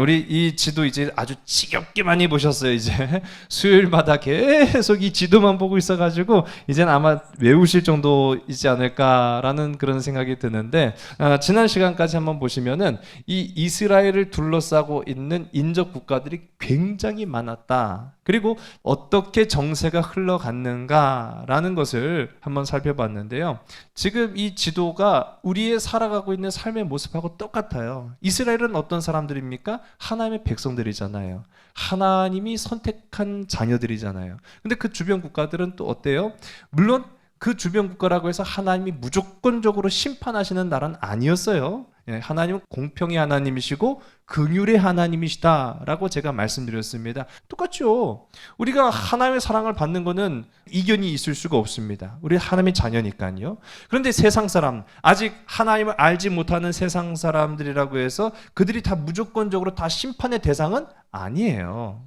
우리 이 지도 이제 아주 지겹게 많이 보셨어요. 이제 수요일마다 계속 이 지도만 보고 있어가지고 이제는 아마 외우실 정도이지 않을까라는 그런 생각이 드는데, 지난 시간까지 한번 보시면은 이 이스라엘을 둘러싸고 있는 인접 국가들이 굉장히 많았다. 그리고 어떻게 정세가 흘러갔는가라는 것을 한번 살펴봤는데요. 지금 이 지도가 우리의 살아가고 있는 삶의 모습하고 똑같아요. 이스라엘은 어떤 사람들입니까? 하나님의 백성들이잖아요. 하나님이 선택한 자녀들이잖아요. 근데 그 주변 국가들은 또 어때요? 물론 그 주변 국가라고 해서 하나님이 무조건적으로 심판하시는 나라는 아니었어요. 하나님은 공평의 하나님이시고 긍휼의 하나님이시다라고 제가 말씀드렸습니다. 똑같죠. 우리가 하나님의 사랑을 받는 것은 이견이 있을 수가 없습니다. 우리 하나님의 자녀니까요. 그런데 세상 사람, 아직 하나님을 알지 못하는 세상 사람들이라고 해서 그들이 다 무조건적으로 다 심판의 대상은 아니에요.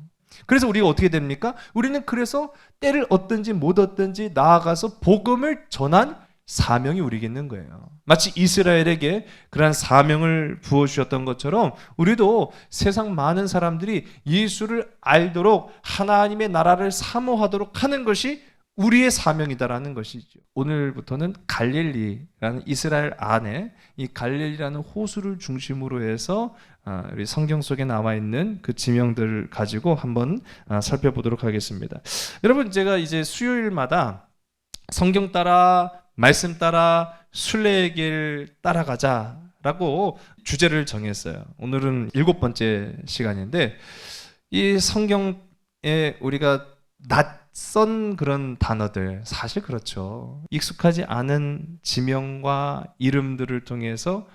그래서 우리가 어떻게 됩니까? 우리는 그래서 때를 얻든지 못 얻든지 나아가서 복음을 전한 사명이 우리에게 있는 거예요. 마치 이스라엘에게 그러한 사명을 부어주셨던 것처럼 우리도 세상 많은 사람들이 예수를 알도록 하나님의 나라를 사모하도록 하는 것이 우리의 사명이다라는 것이죠. 오늘부터는 갈릴리라는 이스라엘 안에 이 갈릴리라는 호수를 중심으로 해서 우리 성경 속에 나와 있는 그 지명들을 가지고 한번 살펴보도록 하겠습니다. 여러분, 제가 이제 수요일마다 성경 따라 말씀 따라 순례의 길 따라가자라고 주제를 정했어요. 오늘은 7번째 시간인데, 이 성경에 우리가 낯선 그런 단어들, 사실 그렇죠. 익숙하지 않은 지명과 이름들을 통해서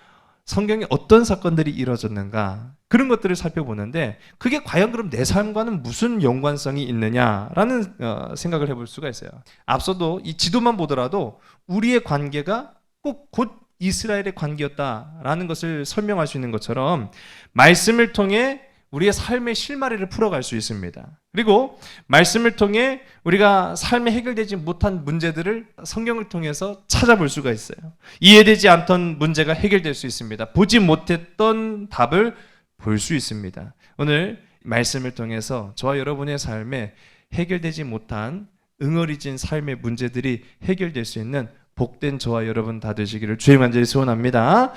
성경에 어떤 사건들이 이루어졌는가, 그런 것들을 살펴보는데 그게 과연 그럼 내 삶과는 무슨 연관성이 있느냐라는 생각을 해볼 수가 있어요. 앞서도 이 지도만 보더라도 우리의 관계가 꼭 곧 이스라엘의 관계였다라는 것을 설명할 수 있는 것처럼 말씀을 통해 우리의 삶의 실마리를 풀어갈 수 있습니다. 그리고 말씀을 통해 우리가 삶에 해결되지 못한 문제들을 성경을 통해서 찾아볼 수가 있어요. 이해되지 않던 문제가 해결될 수 있습니다. 보지 못했던 답을 볼 수 있습니다. 오늘 말씀을 통해서 저와 여러분의 삶에 해결되지 못한 응어리진 삶의 문제들이 해결될 수 있는 복된 저와 여러분 다 되시기를 주의 간절히 소원합니다.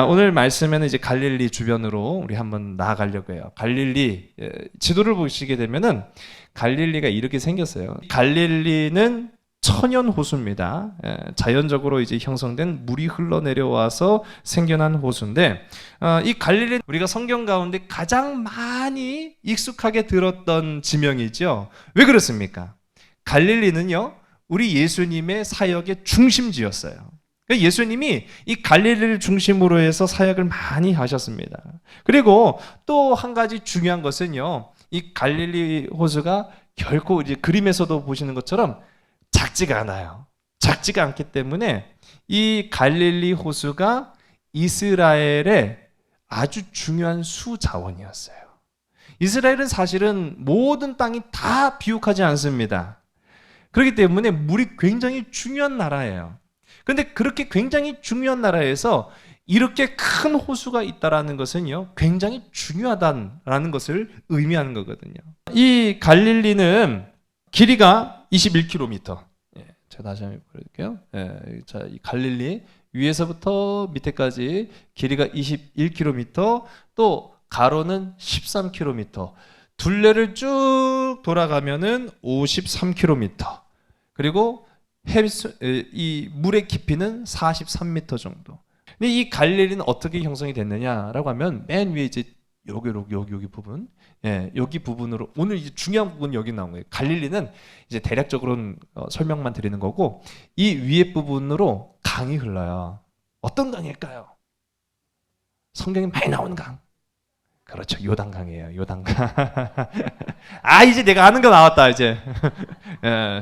오늘 말씀에는 이제 갈릴리 주변으로 우리 한번 나아가려고 해요. 갈릴리, 지도를 보시게 되면은 갈릴리가 이렇게 생겼어요. 갈릴리는 천연 호수입니다. 자연적으로 이제 형성된 물이 흘러내려와서 생겨난 호수인데, 이 갈릴리 우리가 성경 가운데 가장 많이 익숙하게 들었던 지명이죠. 왜 그렇습니까? 갈릴리는요, 우리 예수님의 사역의 중심지였어요. 예수님이 이 갈릴리를 중심으로 해서 사역을 많이 하셨습니다. 그리고 또 한 가지 중요한 것은요, 이 갈릴리 호수가 결코 이제 그림에서도 보시는 것처럼 작지가 않아요. 작지가 않기 때문에 이 갈릴리 호수가 이스라엘의 아주 중요한 수자원이었어요. 이스라엘은 사실은 모든 땅이 다 비옥하지 않습니다. 그렇기 때문에 물이 굉장히 중요한 나라예요. 그런데 그렇게 굉장히 중요한 나라에서 이렇게 큰 호수가 있다는 것은요, 굉장히 중요하다는 것을 의미하는 거거든요. 이 갈릴리는 길이가 21km. 제가 다시 한번 보여드릴게요. 자, 이 갈릴리 위에서부터 밑에까지 길이가 21km, 또 가로는 13km. 둘레를 쭉 돌아가면은 53km. 그리고 이 물의 깊이는 43m 정도. 근데 이 갈릴리는 어떻게 형성이 됐느냐라고 하면 맨 위에 이제 여기 부분, 여기 부분으로 오늘 이제 중요한 부분 여기 나온 거예요. 갈릴리는 이제 대략적으로는 설명만 드리는 거고, 이 위에 부분으로 강이 흘러요. 어떤 강일까요? 성경에 많이 나오는 강. 그렇죠. 요단강이에요. 요단강. 이제 내가 아는 거 나왔다, 이제.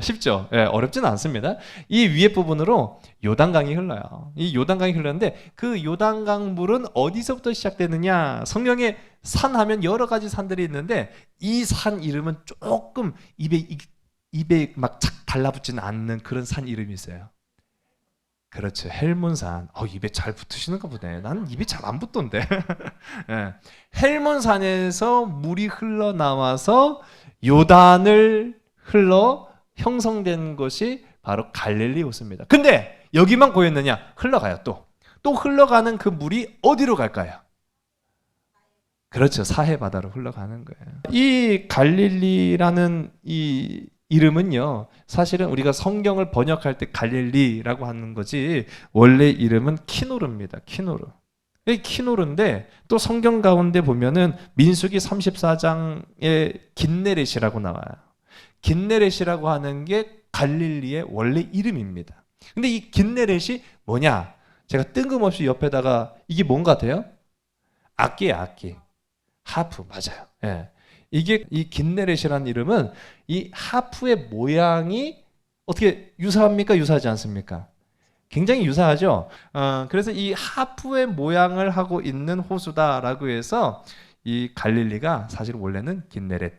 쉽죠? 어렵지는 않습니다. 이 위에 부분으로 요단강이 흘러요. 이 요단강이 흘렀는데 그 요단강 물은 어디서부터 시작되느냐? 성경에 산 하면 여러 가지 산들이 있는데 이 산 이름은 조금 입에 막 착 달라붙지는 않는 그런 산 이름이 있어요. 그렇죠. 헬몬산. 입에 잘 붙으시는가 보네. 나는 입에 잘 안 붙던데. 예. 헬몬산에서 물이 흘러나와서 요단을 흘러 형성된 것이 바로 갈릴리 호수입니다. 근데 여기만 고였느냐? 흘러가요. 또 흘러가는 그 물이 어디로 갈까요? 그렇죠. 사해 바다로 흘러가는 거예요. 이 갈릴리라는 이 이름은요, 사실은 우리가 성경을 번역할 때 갈릴리라고 하는 거지, 원래 이름은 키노르입니다. 키노르. 이 키노르인데, 또 성경 가운데 보면은 민수기 34장에 긴네렛이라고 나와요. 긴네렛이라고 하는 게 갈릴리의 원래 이름입니다. 근데 이 긴네렛이 뭐냐? 제가 뜬금없이 옆에다가 이게 뭔 같아요? 악기예요, 악기. 하프, 맞아요. 예. 이게 이 긴네렛이라는 이름은 이 하프의 모양이 어떻게 유사합니까? 유사하지 않습니까? 굉장히 유사하죠. 그래서 이 하프의 모양을 하고 있는 호수다라고 해서 이 갈릴리가 사실 원래는 긴네렛,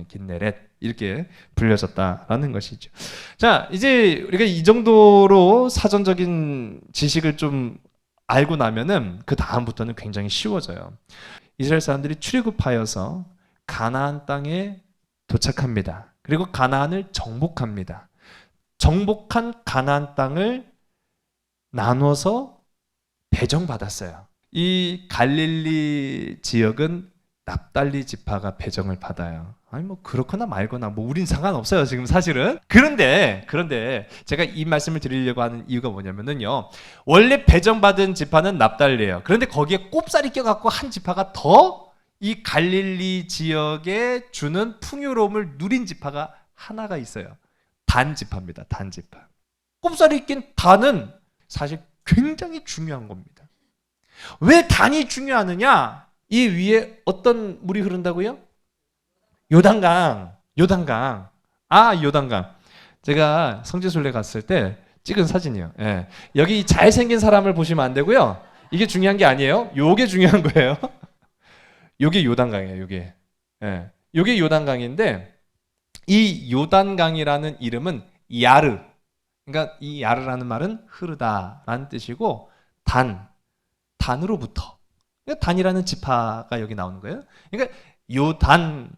긴네렛 이렇게 불려졌다라는 것이죠. 자, 이제 우리가 이 정도로 사전적인 지식을 좀 알고 나면은 그 다음부터는 굉장히 쉬워져요. 이스라엘 사람들이 출애굽하여서 가나안 땅에 도착합니다. 그리고 가나안을 정복합니다. 정복한 가나안 땅을 나눠서 배정받았어요. 이 갈릴리 지역은 납달리 지파가 배정을 받아요. 아니 뭐 그렇거나 말거나 뭐 우린 상관없어요 지금 사실은. 그런데 제가 이 말씀을 드리려고 하는 이유가 뭐냐면은요, 원래 배정받은 지파는 납달리예요. 그런데 거기에 꼽살이 껴갖고 한 지파가 더 이 갈릴리 지역에 주는 풍요로움을 누린 지파가 하나가 있어요. 단 지파입니다. 단 지파. 꼽살이 낀 단은 사실 굉장히 중요한 겁니다. 왜 단이 중요하느냐? 이 위에 어떤 물이 흐른다고요? 요단강. 요단강. 제가 성지순례 갔을 때 찍은 사진이요. 예. 여기 잘생긴 사람을 보시면 안 되고요. 이게 중요한 게 아니에요. 요게 중요한 거예요. 요게 요단강이에요. 요게. 예. 요게 요단강인데, 이 요단강이라는 이름은 야르. 그러니까 이 야르라는 말은 흐르다라는 뜻이고, 단으로부터. 그러니까 단이라는 지파가 여기 나오는 거예요. 그러니까 요단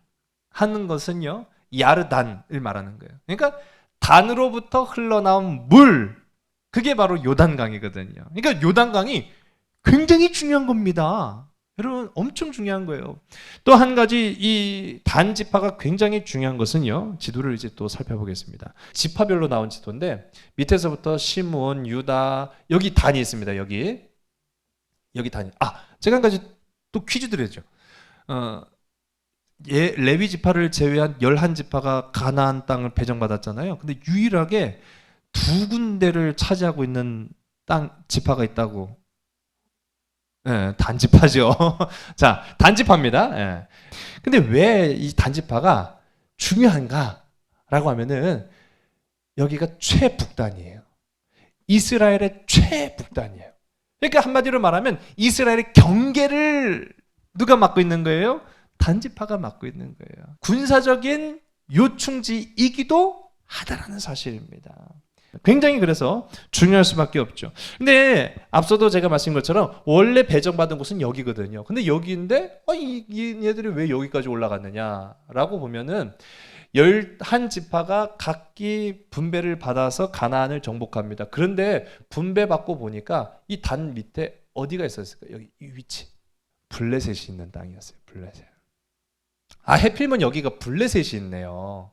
하는 것은요, 야르단을 말하는 거예요. 그러니까 단으로부터 흘러나온 물, 그게 바로 요단강이거든요. 그러니까 요단강이 굉장히 중요한 겁니다. 여러분, 엄청 중요한 거예요. 또 한 가지 이 단 지파가 굉장히 중요한 것은요, 지도를 이제 또 살펴보겠습니다. 지파별로 나온 지도인데 밑에서부터 시므온, 유다, 여기 단이 있습니다. 여기 단이. 제가 한 가지 또 퀴즈 드려야죠. 레위 지파를 제외한 11지파가 가나안 땅을 배정받았잖아요. 근데 유일하게 두 군데를 차지하고 있는 지파가 있다고. 예, 단지파죠. 자, 단지파입니다. 예. 근데 왜 이 단지파가 중요한가라고 하면은 여기가 최북단이에요. 이스라엘의 최북단이에요. 그러니까 한마디로 말하면 이스라엘의 경계를 누가 맡고 있는 거예요? 단지파가 맡고 있는 거예요. 군사적인 요충지이기도 하다라는 사실입니다. 굉장히 그래서 중요할 수밖에 없죠. 근데 앞서도 제가 말씀드린 것처럼 원래 배정받은 곳은 여기거든요. 근데 여기인데 얘들이 왜 여기까지 올라갔느냐라고 보면은 11지파가 각기 분배를 받아서 가나안을 정복합니다. 그런데 분배받고 보니까 이 단 밑에 어디가 있었을까요? 여기 이 위치. 블레셋이 있는 땅이었어요. 블레셋. 해필이면 여기가 블레셋이 있네요.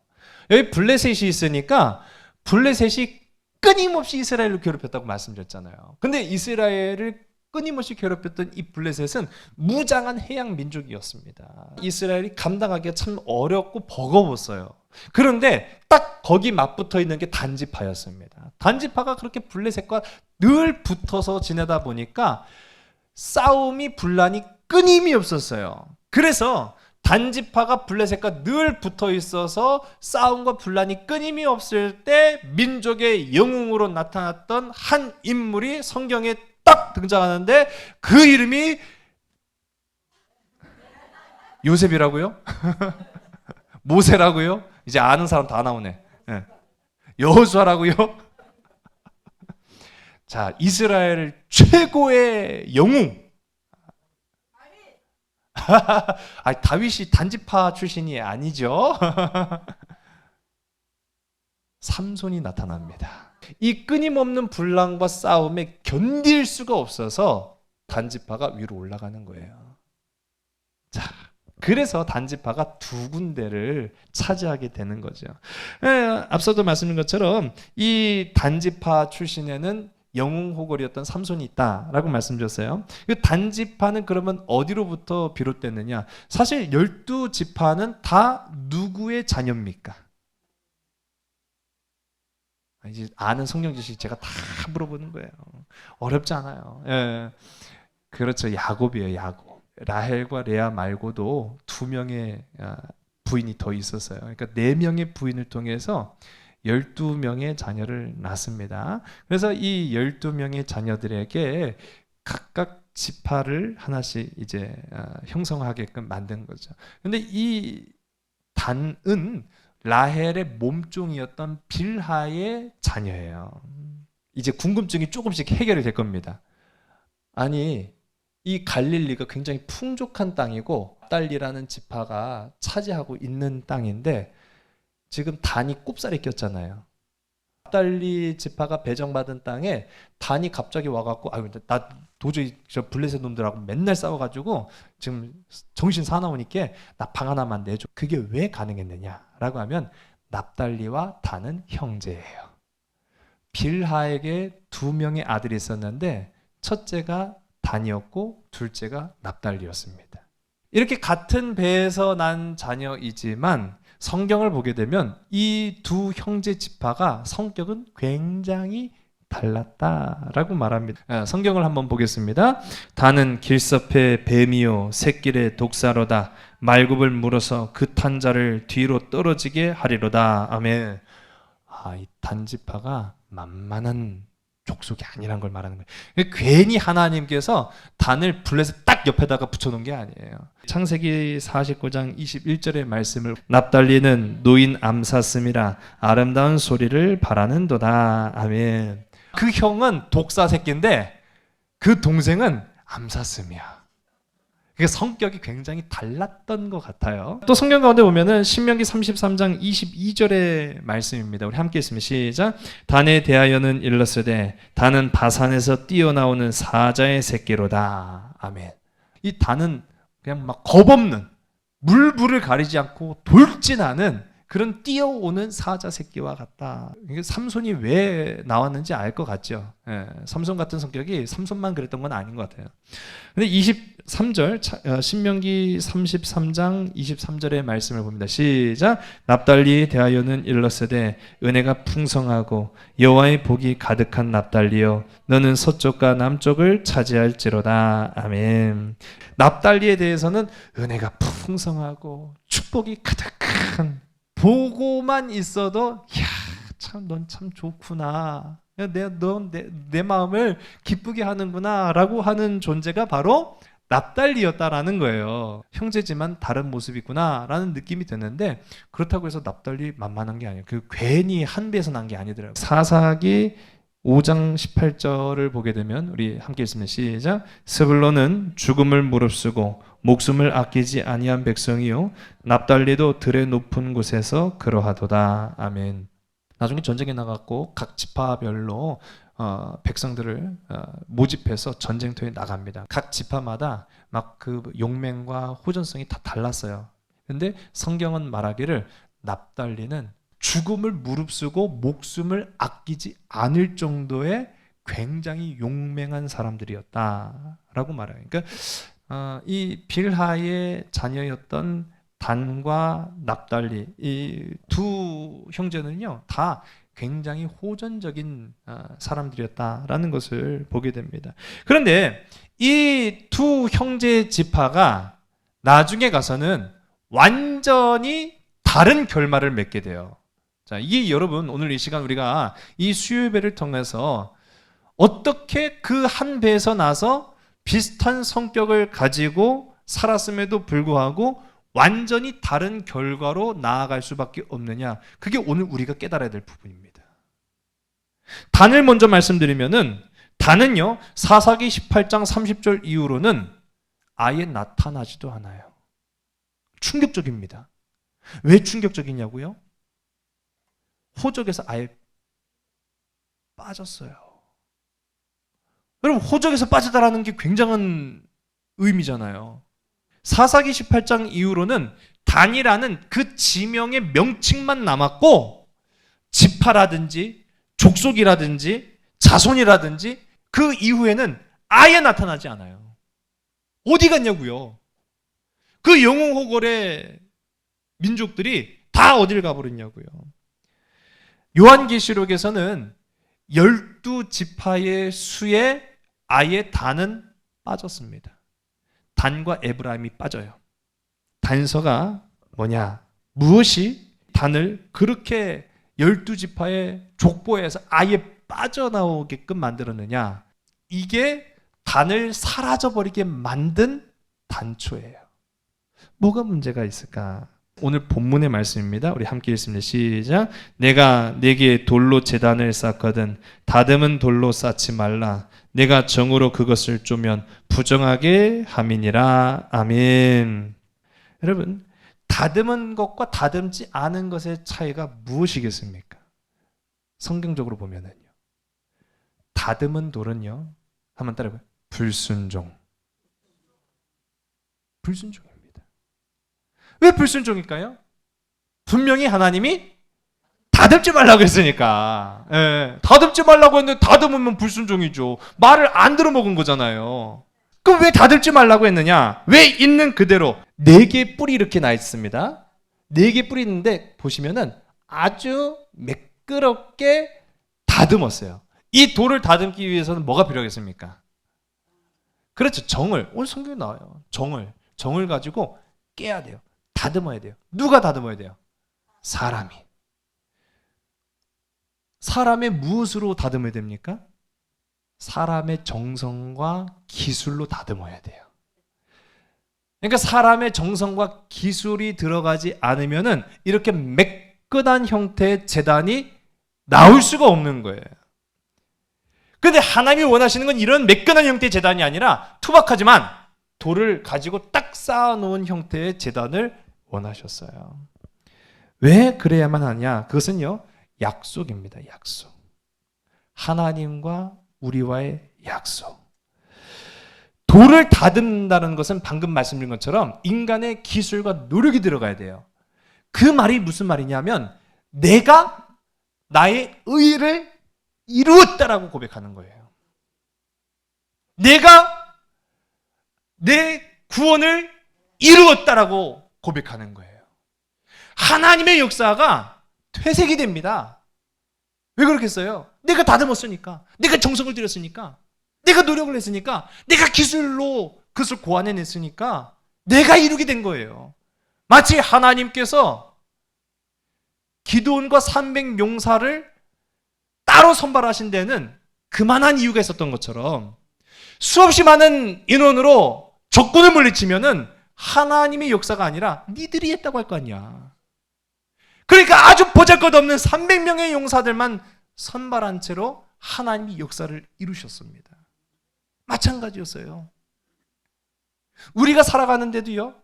여기 블레셋이 있으니까 블레셋이 끊임없이 이스라엘을 괴롭혔다고 말씀드렸잖아요. 근데 이스라엘을 끊임없이 괴롭혔던 이 블레셋은 무장한 해양 민족이었습니다. 이스라엘이 감당하기가 참 어렵고 버거웠어요. 그런데 딱 거기 맞붙어 있는 게 단지파였습니다. 단지파가 그렇게 블레셋과 늘 붙어서 지내다 보니까 싸움이 분란이 끊임이 없었어요. 그래서 단지파가 블레셋과 늘 붙어 있어서 싸움과 분란이 끊임이 없을 때 민족의 영웅으로 나타났던 한 인물이 성경에 딱 등장하는데 그 이름이 요셉이라고요? 모세라고요? 이제 아는 사람 다 나오네. 여호수아라고요? 자, 이스라엘 최고의 영웅. 다윗이 단지파 출신이 아니죠. 삼손이 나타납니다. 이 끊임없는 분란과 싸움에 견딜 수가 없어서 단지파가 위로 올라가는 거예요. 자, 그래서 단지파가 두 군데를 차지하게 되는 거죠. 앞서도 말씀드린 것처럼 이 단지파 출신에는 영웅 호걸이었던 삼손이 있다라고 말씀드렸어요. 그 단지파는 그러면 어디로부터 비롯됐느냐? 사실 12지파는 다 누구의 자녀입니까? 이제 아는 성경 지식 제가 다 물어보는 거예요. 어렵지 않아요. 예. 그렇죠. 야곱이에요. 야곱. 라헬과 레아 말고도 2명의 부인이 더 있었어요. 그러니까 4명의 부인을 통해서 12명의 자녀를 낳습니다. 그래서 이 12명의 자녀들에게 각각 지파를 하나씩 이제 형성하게끔 만든 거죠. 근데 이 단은 라헬의 몸종이었던 빌하의 자녀예요. 이제 궁금증이 조금씩 해결이 될 겁니다. 아니, 이 갈릴리가 굉장히 풍족한 땅이고 납달리라는 지파가 차지하고 있는 땅인데 지금 단이 꼽살이 꼈잖아요. 납달리 지파가 배정받은 땅에 단이 갑자기 와갖고 나 도저히 저 블레셋 놈들하고 맨날 싸워가지고 지금 정신 사나우니까 나 방 하나만 내줘. 그게 왜 가능했느냐라고 하면 납달리와 단은 형제예요. 빌하에게 2명의 아들이 있었는데 첫째가 단이었고 둘째가 납달리였습니다. 이렇게 같은 배에서 난 자녀이지만 성경을 보게 되면 이 두 형제 지파가 성격은 굉장히 달랐다라고 말합니다. 성경을 한번 보겠습니다. 단은 길섭의 뱀이요 새길의 독사로다. 말굽을 물어서 그 탄 자를 뒤로 떨어지게 하리로다. 아멘. 이 단지파가 만만한 족속이 아니란 걸 말하는 거예요. 괜히 하나님께서 단을 블레셋 딱 옆에다가 붙여놓은 게 아니에요. 창세기 49장 21절의 말씀을 납달리는 노인 암사슴이라 아름다운 소리를 바라는도다. 아멘. 그 형은 독사 새끼인데 그 동생은 암사슴이야. 그러니까 성격이 굉장히 달랐던 것 같아요. 또 성경 가운데 보면은 신명기 33장 22절의 말씀입니다. 우리 함께 있으면 시작. 단에 대하여는 일렀으되 단은 바산에서 뛰어나오는 사자의 새끼로다. 아멘. 이 단은 그냥 막 겁없는 물불을 가리지 않고 돌진하는 그런 뛰어오는 사자 새끼와 같다. 이게 삼손이 왜 나왔는지 알 것 같죠. 삼손 같은 성격이 삼손만 그랬던 건 아닌 것 같아요. 근데 23절 신명기 33장 23절의 말씀을 봅니다. 시작. 납달리에 대하여는 일렀으되 은혜가 풍성하고 여호와의 복이 가득한 납달리여 너는 서쪽과 남쪽을 차지할지로다. 아멘. 납달리에 대해서는 은혜가 풍성하고 축복이 가득한, 보고만 있어도 넌 참 좋구나. 내 마음을 기쁘게 하는구나 라고 하는 존재가 바로 납달리였다라는 거예요. 형제지만 다른 모습이구나 라는 느낌이 드는데 그렇다고 해서 납달리 만만한 게 아니에요. 괜히 한 배에서 난 게 아니더라고요. 사사기 5장 18절을 보게 되면 우리 함께 읽습니다. 시작. 스불론은 죽음을 무릅쓰고 목숨을 아끼지 아니한 백성이요 납달리도 들의 높은 곳에서 그러하도다. 아멘. 나중에 전쟁에 나갔고 각 지파별로 백성들을 모집해서 전쟁터에 나갑니다. 각 지파마다 막 그 용맹과 호전성이 다 달랐어요. 근데 성경은 말하기를 납달리는 죽음을 무릅쓰고 목숨을 아끼지 않을 정도의 굉장히 용맹한 사람들이었다라고 말해요. 그러니까 이 빌하의 자녀였던 단과 납달리 이 두 형제는요 다 굉장히 호전적인 사람들이었다라는 것을 보게 됩니다. 그런데 이 두 형제 지파가 나중에 가서는 완전히 다른 결말을 맺게 돼요. 자, 이게 여러분 오늘 이 시간 우리가 이 수요예배를 통해서 어떻게 그 한 배에서 나서 비슷한 성격을 가지고 살았음에도 불구하고 완전히 다른 결과로 나아갈 수밖에 없느냐, 그게 오늘 우리가 깨달아야 될 부분입니다. 단을 먼저 말씀드리면은 단은요, 사사기 18장 30절 이후로는 아예 나타나지도 않아요. 충격적입니다. 왜 충격적이냐고요? 호적에서 아예 빠졌어요. 여러분, 호적에서 빠지다라는 게 굉장한 의미잖아요. 사사기 18장 이후로는 단이라는 그 지명의 명칭만 남았고, 지파라든지 족속이라든지 자손이라든지 그 이후에는 아예 나타나지 않아요. 어디 갔냐고요? 그 영웅호걸의 민족들이 다 어딜 가버렸냐고요. 요한계시록에서는 12지파의 수에 아예 단은 빠졌습니다. 단과 에브라임이 빠져요. 단서가 뭐냐? 무엇이 단을 그렇게 12지파의 족보에서 아예 빠져나오게끔 만들었느냐? 이게 단을 사라져버리게 만든 단초예요. 뭐가 문제가 있을까? 오늘 본문의 말씀입니다. 우리 함께 읽습니다. 시작. 내가 네게 돌로 제단을 쌓거든 다듬은 돌로 쌓지 말라. 내가 정으로 그것을 쪼면 부정하게 함이니라. 아멘. 여러분, 다듬은 것과 다듬지 않은 것의 차이가 무엇이겠습니까? 성경적으로 보면은요, 다듬은 돌은요, 한번 따라해봐요. 불순종. 불순종입니다. 왜 불순종일까요? 분명히 하나님이 다듬지 말라고 했으니까. 다듬지 말라고 했는데 다듬으면 불순종이죠. 말을 안 들어먹은 거잖아요. 그럼 왜 다듬지 말라고 했느냐? 왜 있는 그대로 4개의 뿔이 이렇게 나 있습니다. 4개의 뿔이 있는데 보시면은 아주 매끄럽게 다듬었어요. 이 돌을 다듬기 위해서는 뭐가 필요하겠습니까? 그렇죠. 정을. 오늘 성경에 나와요. 정을 가지고 깨야 돼요. 다듬어야 돼요. 누가 다듬어야 돼요? 사람이. 사람의 무엇으로 다듬어야 됩니까? 사람의 정성과 기술로 다듬어야 돼요. 그러니까 사람의 정성과 기술이 들어가지 않으면은 이렇게 매끈한 형태의 제단이 나올 수가 없는 거예요. 그런데 하나님이 원하시는 건 이런 매끈한 형태의 제단이 아니라 투박하지만 돌을 가지고 딱 쌓아놓은 형태의 제단을 원하셨어요. 왜 그래야만 하냐? 그것은요, 약속입니다. 약속. 하나님과 우리와의 약속. 돌을 다듬는다는 것은 방금 말씀드린 것처럼 인간의 기술과 노력이 들어가야 돼요. 그 말이 무슨 말이냐면 내가 나의 의를 이루었다라고 고백하는 거예요. 내가 내 구원을 이루었다라고 고백하는 거예요. 하나님의 역사가 퇴색이 됩니다. 왜 그렇겠어요? 내가 다듬었으니까, 내가 정성을 들였으니까, 내가 노력을 했으니까, 내가 기술로 그것을 고안해냈으니까 내가 이루게 된 거예요. 마치 하나님께서 기드온과 300용사를 따로 선발하신 데는 그만한 이유가 있었던 것처럼 수없이 많은 인원으로 적군을 물리치면은 하나님의 역사가 아니라 니들이 했다고 할 거 아니야. 그러니까 아주 보잘것없는 300명의 용사들만 선발한 채로 하나님이 역사를 이루셨습니다. 마찬가지였어요. 우리가 살아가는데도요,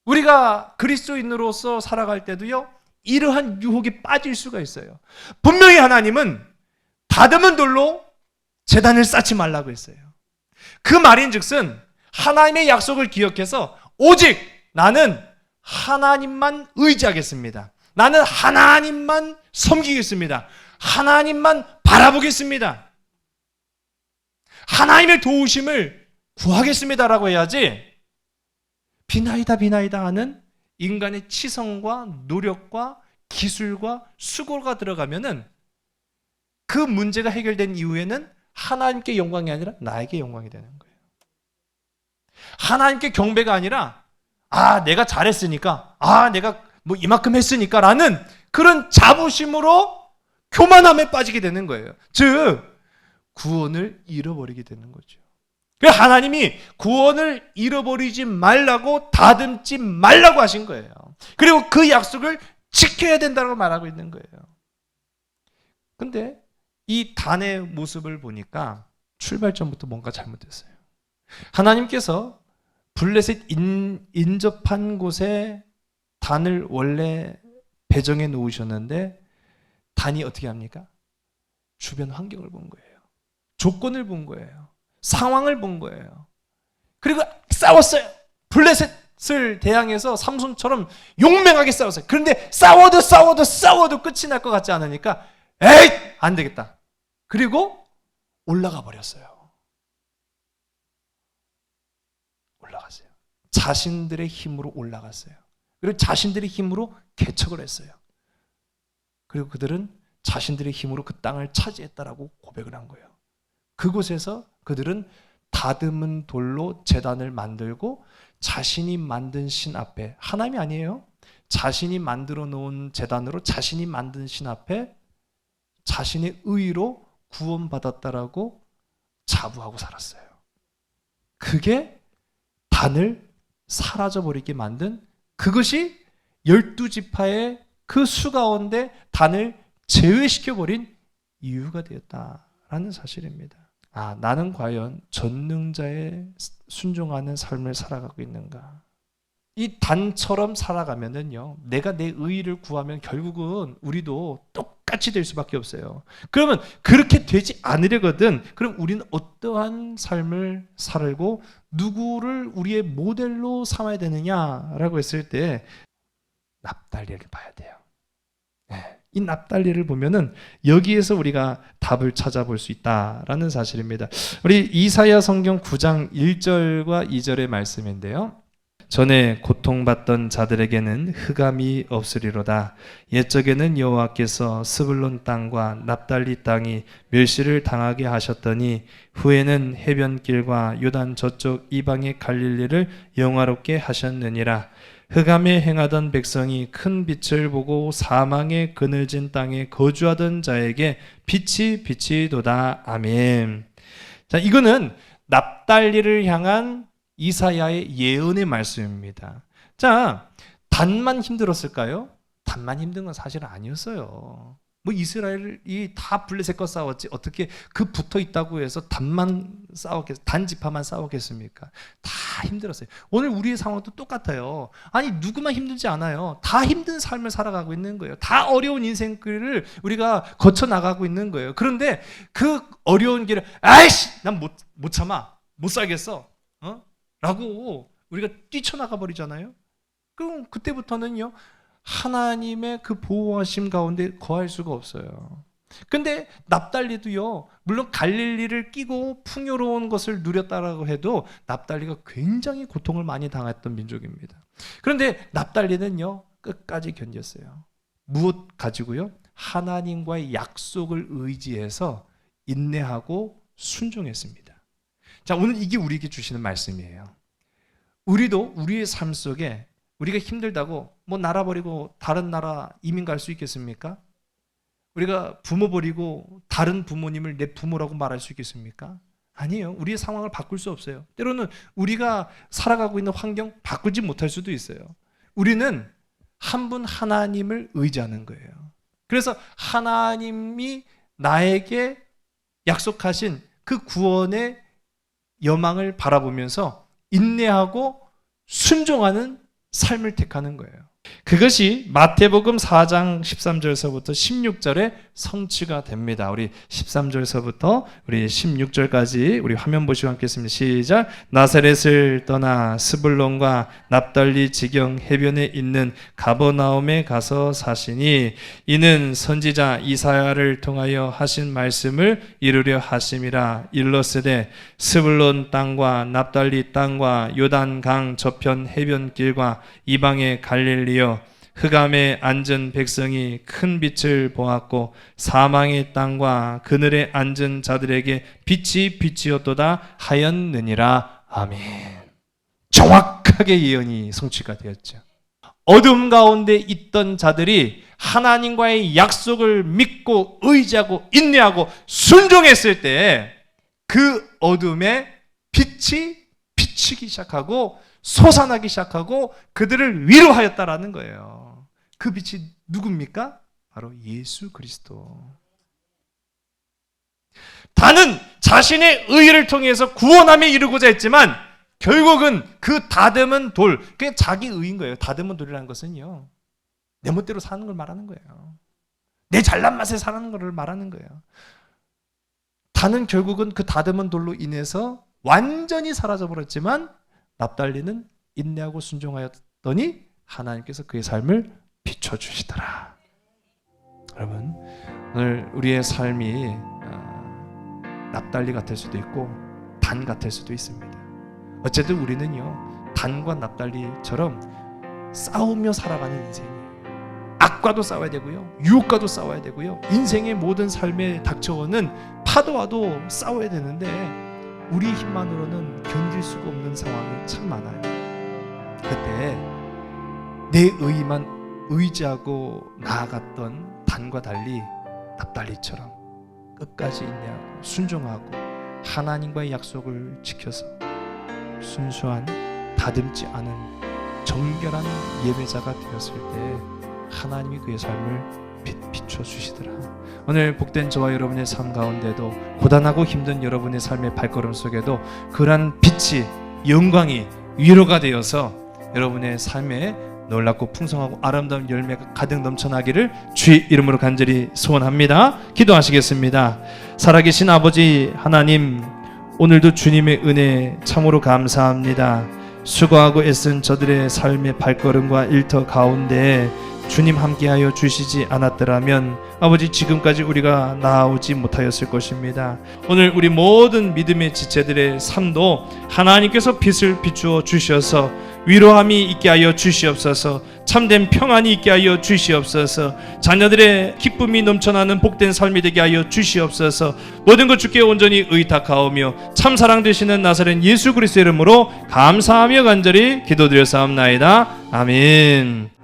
우리가 그리스도인으로서 살아갈 때도요, 이러한 유혹에 빠질 수가 있어요. 분명히 하나님은 다듬은 돌로 제단을 쌓지 말라고 했어요. 그 말인즉슨 하나님의 약속을 기억해서 오직 나는 하나님만 의지하겠습니다. 나는 하나님만 섬기겠습니다. 하나님만 바라보겠습니다. 하나님의 도우심을 구하겠습니다라고 해야지 비나이다 하는 인간의 치성과 노력과 기술과 수고가 들어가면은 그 문제가 해결된 이후에는 하나님께 영광이 아니라 나에게 영광이 되는 거예요. 하나님께 경배가 아니라 내가 잘했으니까, 내가 뭐 이만큼 했으니까 라는 그런 자부심으로 교만함에 빠지게 되는 거예요. 즉 구원을 잃어버리게 되는 거죠. 그래서 하나님이 구원을 잃어버리지 말라고 다듬지 말라고 하신 거예요. 그리고 그 약속을 지켜야 된다고 말하고 있는 거예요. 근데 이 단의 모습을 보니까 출발점부터 뭔가 잘못됐어요. 하나님께서 블레셋 인접한 곳에 단을 원래 배정해 놓으셨는데 단이 어떻게 합니까? 주변 환경을 본 거예요. 조건을 본 거예요. 상황을 본 거예요. 그리고 싸웠어요. 블레셋을 대항해서 삼손처럼 용맹하게 싸웠어요. 그런데 싸워도 끝이 날 것 같지 않으니까 에이! 안 되겠다. 그리고 올라가 버렸어요. 올라갔어요. 자신들의 힘으로 올라갔어요. 그리고 자신들의 힘으로 개척을 했어요. 그리고 그들은 자신들의 힘으로 그 땅을 차지했다라고 고백을 한 거예요. 그곳에서 그들은 다듬은 돌로 제단을 만들고 자신이 만든 신 앞에, 하나님이 아니에요, 자신이 만들어 놓은 제단으로 자신이 만든 신 앞에 자신의 의로 구원받았다라고 자부하고 살았어요. 그게 단을 사라져버리게 만든, 그것이 12지파의 그 수 가운데 단을 제외시켜버린 이유가 되었다라는 사실입니다. 나는 과연 전능자에 순종하는 삶을 살아가고 있는가? 이 단처럼 살아가면은요, 내가 내 의의를 구하면 결국은 우리도 똑같이 될 수밖에 없어요. 그러면 그렇게 되지 않으려거든. 그럼 우리는 어떠한 삶을 살고 누구를 우리의 모델로 삼아야 되느냐라고 했을 때 납달리를 봐야 돼요. 이 납달리를 보면은 여기에서 우리가 답을 찾아볼 수 있다라는 사실입니다. 우리 이사야 성경 9장 1절과 2절의 말씀인데요. 전에 고통받던 자들에게는 흑암이 없으리로다. 옛적에는 여호와께서 스불론 땅과 납달리 땅이 멸시를 당하게 하셨더니 후에는 해변길과 요단 저쪽 이방의 갈릴리를 영화롭게 하셨느니라. 흑암에 행하던 백성이 큰 빛을 보고 사망의 그늘진 땅에 거주하던 자에게 빛이 비치도다. 아멘. 자, 이거는 납달리를 향한 이사야의 예언의 말씀입니다. 자, 단만 힘들었을까요? 단만 힘든 건 사실은 아니었어요. 뭐 이스라엘이 다 블레셋과 싸웠지 어떻게 그 붙어 있다고 해서 단지파만 싸웠겠습니까? 다 힘들었어요. 오늘 우리의 상황도 똑같아요. 아니 누구만 힘들지 않아요. 다 힘든 삶을 살아가고 있는 거예요. 다 어려운 인생길을 우리가 거쳐 나가고 있는 거예요. 그런데 그 어려운 길을 아이씨 난 못 참아 못 살겠어 라고 우리가 뛰쳐나가 버리잖아요. 그럼 그때부터는요 하나님의 그 보호하심 가운데 거할 수가 없어요. 근데 납달리도요, 물론 갈릴리를 끼고 풍요로운 것을 누렸다라고 해도 납달리가 굉장히 고통을 많이 당했던 민족입니다. 그런데 납달리는요 끝까지 견뎠어요. 무엇 가지고요? 하나님과의 약속을 의지해서 인내하고 순종했습니다. 자, 오늘 이게 우리에게 주시는 말씀이에요. 우리도 우리의 삶 속에 우리가 힘들다고 뭐 나라 버리고 다른 나라 이민 갈 수 있겠습니까? 우리가 부모 버리고 다른 부모님을 내 부모라고 말할 수 있겠습니까? 아니에요. 우리의 상황을 바꿀 수 없어요. 때로는 우리가 살아가고 있는 환경 바꾸지 못할 수도 있어요. 우리는 한 분 하나님을 의지하는 거예요. 그래서 하나님이 나에게 약속하신 그 구원의 여망을 바라보면서 인내하고 순종하는 삶을 택하는 거예요. 그것이 마태복음 4장 13절서부터 16절에 성취가 됩니다. 우리 13절서부터 우리 16절까지 우리 화면 보시고 함께 했습니다. 시작. 나사렛을 떠나 스불론과 납달리 지경 해변에 있는 가버나움에 가서 사시니 이는 선지자 이사야를 통하여 하신 말씀을 이루려 하심이라. 일러스되 스불론 땅과 납달리 땅과 요단강 저편 해변길과 이방의 갈릴리여 흑암에 앉은 백성이 큰 빛을 보았고 사망의 땅과 그늘에 앉은 자들에게 빛이 비치었도다 하였느니라. 아멘. 정확하게 예언이 성취가 되었죠. 어둠 가운데 있던 자들이 하나님과의 약속을 믿고 의지하고 인내하고 순종했을 때 그 어둠에 빛이 비치기 시작하고 솟아나기 시작하고 그들을 위로하였다라는 거예요. 그 빛이 누굽니까? 바로 예수 그리스도. 다는 자신의 의를 통해서 구원함에 이르고자 했지만 결국은 그 다듬은 돌, 그냥 자기 의인 거예요. 다듬은 돌이라는 것은요, 내 멋대로 사는 걸 말하는 거예요. 내 잘난 맛에 사는 걸 말하는 거예요. 다는 결국은 그 다듬은 돌로 인해서 완전히 사라져버렸지만 납달리는 인내하고 순종하였더니 하나님께서 그의 삶을 비춰주시더라. 여러분, 오늘 우리의 삶이 납달리 같을 수도 있고 단 같을 수도 있습니다. 어쨌든 우리는요, 단과 납달리처럼 싸우며 살아가는 인생이에요. 악과도 싸워야 되고요, 유혹과도 싸워야 되고요, 인생의 모든 삶에 닥쳐오는 파도와도 싸워야 되는데 우리 힘만으로는 견딜 수가 없는 상황이 참 많아요. 그때 내 의만 의지하고 나아갔던 단과 달리 납달리처럼 끝까지 인내하고 순종하고 하나님과의 약속을 지켜서 순수한 다듬지 않은 정결한 예배자가 되었을 때 하나님이 그의 삶을 비춰주시더라. 오늘 복된 저와 여러분의 삶 가운데도 고단하고 힘든 여러분의 삶의 발걸음 속에도 그러한 빛이, 영광이 위로가 되어서 여러분의 삶에 놀랍고 풍성하고 아름다운 열매가 가득 넘쳐나기를 주의 이름으로 간절히 소원합니다. 기도하시겠습니다. 살아계신 아버지 하나님, 오늘도 주님의 은혜 참으로 감사합니다. 수고하고 애쓴 저들의 삶의 발걸음과 일터 가운데 주님 함께하여 주시지 않았더라면 아버지 지금까지 우리가 나아오지 못하였을 것입니다. 오늘 우리 모든 믿음의 지체들의 삶도 하나님께서 빛을 비추어 주셔서 위로함이 있게 하여 주시옵소서. 참된 평안이 있게 하여 주시옵소서. 자녀들의 기쁨이 넘쳐나는 복된 삶이 되게 하여 주시옵소서. 모든 것 주께 온전히 의탁하오며 참사랑 되시는 나사렛 예수 그리스도의 이름으로 감사하며 간절히 기도드렸사옵나이다. 아멘.